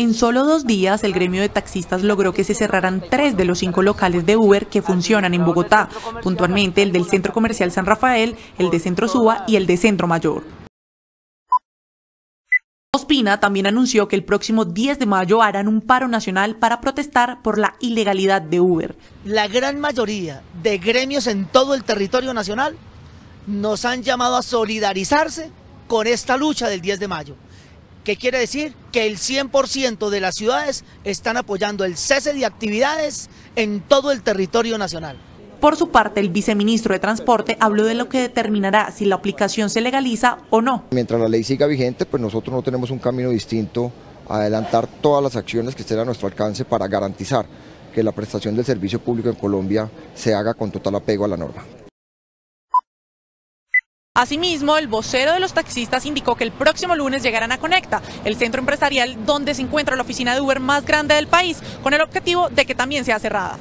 En solo 2 días, el gremio de taxistas logró que se cerraran 3 de los 5 locales de Uber que funcionan en Bogotá, puntualmente el del Centro Comercial San Rafael, el de Centro Suba y el de Centro Mayor. Ospina también anunció que el próximo 10 de mayo harán un paro nacional para protestar por la ilegalidad de Uber. La gran mayoría de gremios en todo el territorio nacional nos han llamado a solidarizarse con esta lucha del 10 de mayo. ¿Qué quiere decir? Que el 100% de las ciudades están apoyando el cese de actividades en todo el territorio nacional. Por su parte, el viceministro de Transporte habló de lo que determinará si la aplicación se legaliza o no. Mientras la ley siga vigente, pues nosotros no tenemos un camino distinto a adelantar todas las acciones que estén a nuestro alcance para garantizar que la prestación del servicio público en Colombia se haga con total apego a la norma. Asimismo, el vocero de los taxistas indicó que el próximo lunes llegarán a Conecta, el centro empresarial donde se encuentra la oficina de Uber más grande del país, con el objetivo de que también sea cerrada.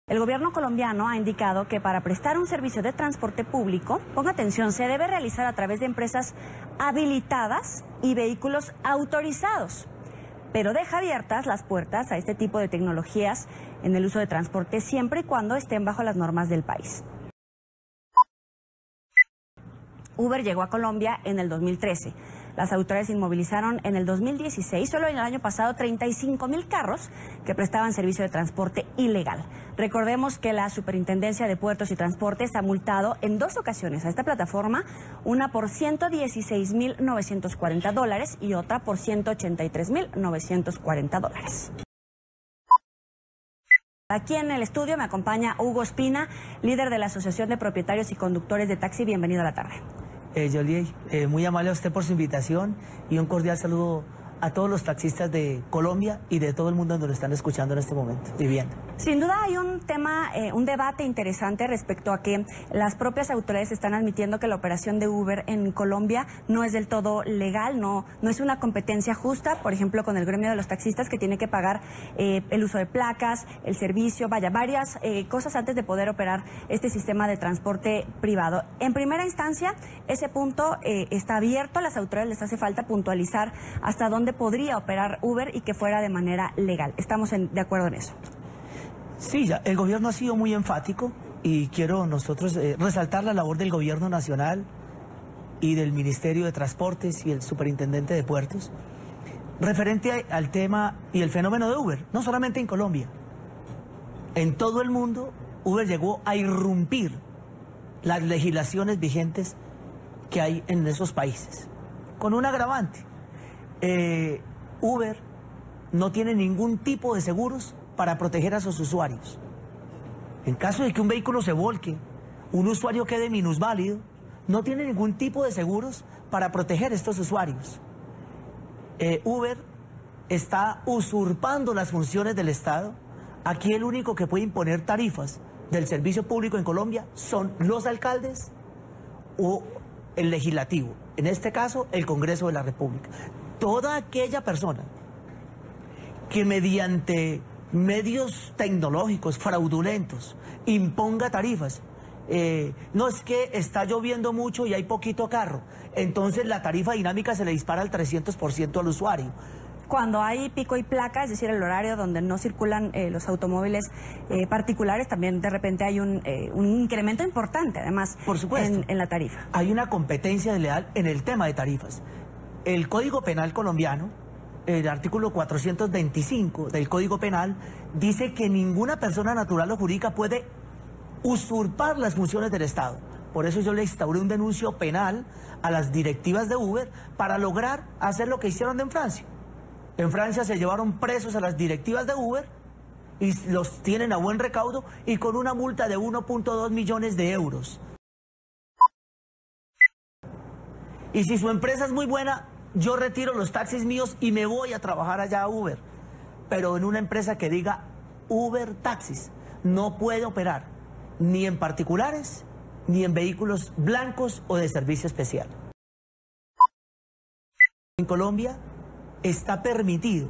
El gobierno colombiano ha indicado que para prestar un servicio de transporte público, ponga atención, se debe realizar a través de empresas habilitadas y vehículos autorizados, pero deja abiertas las puertas a este tipo de tecnologías en el uso de transporte siempre y cuando estén bajo las normas del país. Uber llegó a Colombia en el 2013. Las autoridades inmovilizaron en el 2016, solo en el año pasado, 35.000 carros que prestaban servicio de transporte ilegal. Recordemos que la Superintendencia de Puertos y Transportes ha multado en 2 ocasiones a esta plataforma, una por $116.940 y otra por $183.940. Aquí en el estudio me acompaña Hugo Ospina, líder de la Asociación de Propietarios y Conductores de Taxi. Bienvenido a la tarde. Yoli, muy amable a usted por su invitación y un cordial saludo a todos los taxistas de Colombia y de todo el mundo donde lo están escuchando en este momento y viendo. Sin duda hay un tema, un debate interesante respecto a que las propias autoridades están admitiendo que la operación de Uber en Colombia no es del todo legal, no es una competencia justa, por ejemplo, con el gremio de los taxistas que tiene que pagar el uso de placas, el servicio, varias cosas antes de poder operar este sistema de transporte privado. En primera instancia, ese punto está abierto, a las autoridades les hace falta puntualizar hasta dónde podría operar Uber y que fuera de manera legal. ¿Estamos de acuerdo en eso? Sí, ya, el gobierno ha sido muy enfático y quiero nosotros resaltar la labor del gobierno nacional y del Ministerio de Transportes y el Superintendente de Puertos referente al tema y el fenómeno de Uber, no solamente en Colombia. En todo el mundo, Uber llegó a irrumpir las legislaciones vigentes que hay en esos países, con un agravante. Uber no tiene ningún tipo de seguros para proteger a sus usuarios. En caso de que un vehículo se volque, un usuario quede minusválido, no tiene ningún tipo de seguros para proteger a estos usuarios. Uber está usurpando las funciones del Estado. Aquí el único que puede imponer tarifas del servicio público en Colombia son los alcaldes o el legislativo, en este caso el Congreso de la República. Toda aquella persona que mediante medios tecnológicos fraudulentos imponga tarifas, no es que está lloviendo mucho y hay poquito carro, entonces la tarifa dinámica se le dispara al 300% al usuario. Cuando hay pico y placa, es decir, el horario donde no circulan los automóviles particulares, también de repente hay un incremento importante, además, por supuesto, en la tarifa. Hay una competencia desleal en el tema de tarifas. El Código Penal colombiano, el artículo 425 del Código Penal, dice que ninguna persona natural o jurídica puede usurpar las funciones del Estado. Por eso yo le instauré un denuncio penal a las directivas de Uber para lograr hacer lo que hicieron en Francia. En Francia se llevaron presos a las directivas de Uber y los tienen a buen recaudo y con una multa de 1.2 millones de euros. Y si su empresa es muy buena, yo retiro los taxis míos y me voy a trabajar allá a Uber. Pero en una empresa que diga Uber Taxis, no puede operar ni en particulares, ni en vehículos blancos o de servicio especial. En Colombia está permitido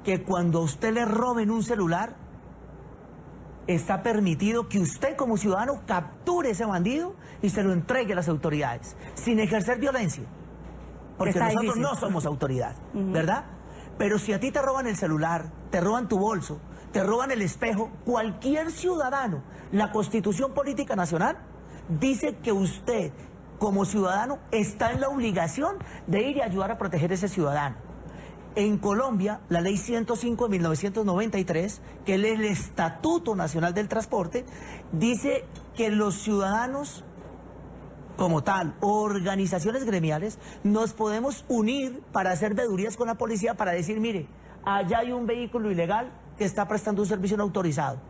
que cuando a usted le roben un celular, está permitido que usted como ciudadano capture ese bandido y se lo entregue a las autoridades, sin ejercer violencia. porque Está nosotros difícil. no somos autoridad, ¿verdad? Pero si a ti te roban el celular, te roban tu bolso, te roban el espejo, cualquier ciudadano, la Constitución Política Nacional dice que usted, como ciudadano, está en la obligación de ir y ayudar a proteger a ese ciudadano. En Colombia, la Ley 105 de 1993, que es el Estatuto Nacional del Transporte, dice que los ciudadanos, como tal, organizaciones gremiales, nos podemos unir para hacer vedurías con la policía para decir, mire, allá hay un vehículo ilegal que está prestando un servicio no autorizado.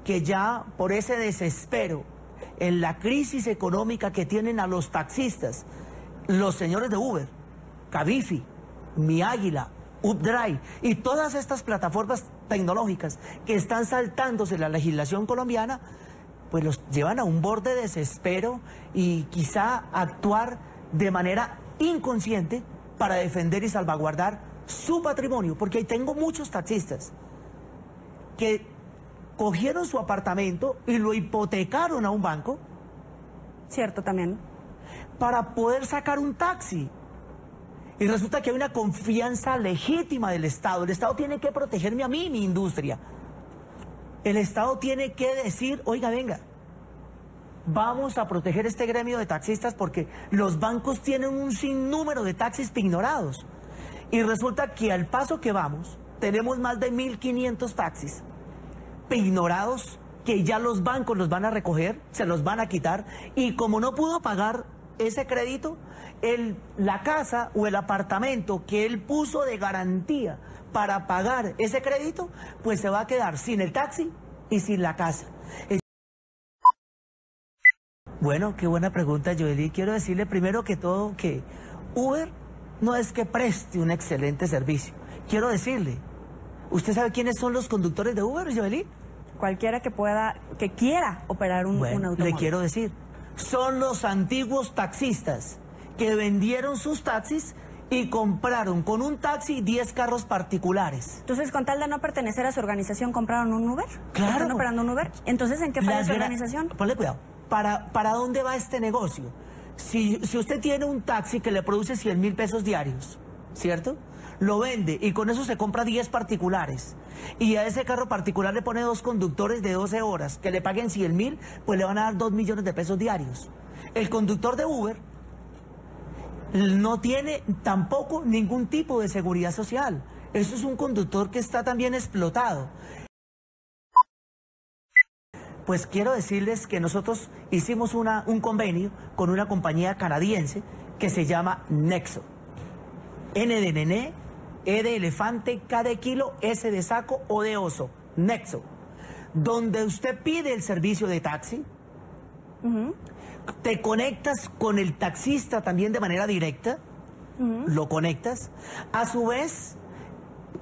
Que ya por ese desespero, en la crisis económica que tienen a los taxistas, los señores de Uber, Cabify, Mi Águila, Updrive y todas estas plataformas tecnológicas que están saltándose la legislación colombiana, pues los llevan a un borde de desespero y quizá actuar de manera inconsciente para defender y salvaguardar su patrimonio, porque ahí tengo muchos taxistas que cogieron su apartamento y lo hipotecaron a un banco. Cierto, también. Para poder sacar un taxi. Y resulta que hay una confianza legítima del Estado. El Estado tiene que protegerme a mí, mi industria. El Estado tiene que decir, oiga, venga, vamos a proteger este gremio de taxistas porque los bancos tienen un sinnúmero de taxis pignorados. Y resulta que al paso que vamos, tenemos más de 1.500 taxis pignorados que ya los bancos los van a recoger, se los van a quitar. Y como no pudo pagar ese crédito, la casa o el apartamento que él puso de garantía para pagar ese crédito, pues se va a quedar sin el taxi y sin la casa. Bueno, qué buena pregunta, Joely. Quiero decirle primero que todo que Uber no es que preste un excelente servicio. Quiero decirle, ¿usted sabe quiénes son los conductores de Uber, Joely? Cualquiera que quiera operar un automóvil. Le quiero decir, son los antiguos taxistas que vendieron sus taxis y compraron con un taxi 10 carros particulares. Entonces, con tal de no pertenecer a su organización, ¿compraron un Uber? Claro. ¿Están operando un Uber? Entonces, ¿en qué falla su organización? Ponle cuidado. ¿Para dónde va este negocio? Si usted tiene un taxi que le produce 100.000 pesos diarios, ¿cierto? Lo vende y con eso se compra 10 particulares. Y a ese carro particular le pone 2 conductores de 12 horas que le paguen 100.000, pues le van a dar 2 millones de pesos diarios. El conductor de Uber no tiene tampoco ningún tipo de seguridad social. Eso es un conductor que está también explotado. Pues quiero decirles que nosotros hicimos un convenio con una compañía canadiense que se llama Nexo. N de nené, E de elefante, K de kilo, S de saco, O de oso. Nexo. Donde usted pide el servicio de taxi, te conectas con el taxista también de manera directa, lo conectas. A su vez,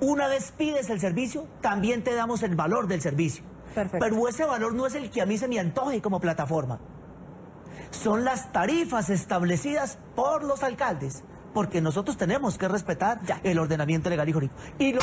una vez pides el servicio, también te damos el valor del servicio. Perfecto. Pero ese valor no es el que a mí se me antoje como plataforma. Son las tarifas establecidas por los alcaldes, porque nosotros tenemos que respetar el ordenamiento legal y jurídico. Y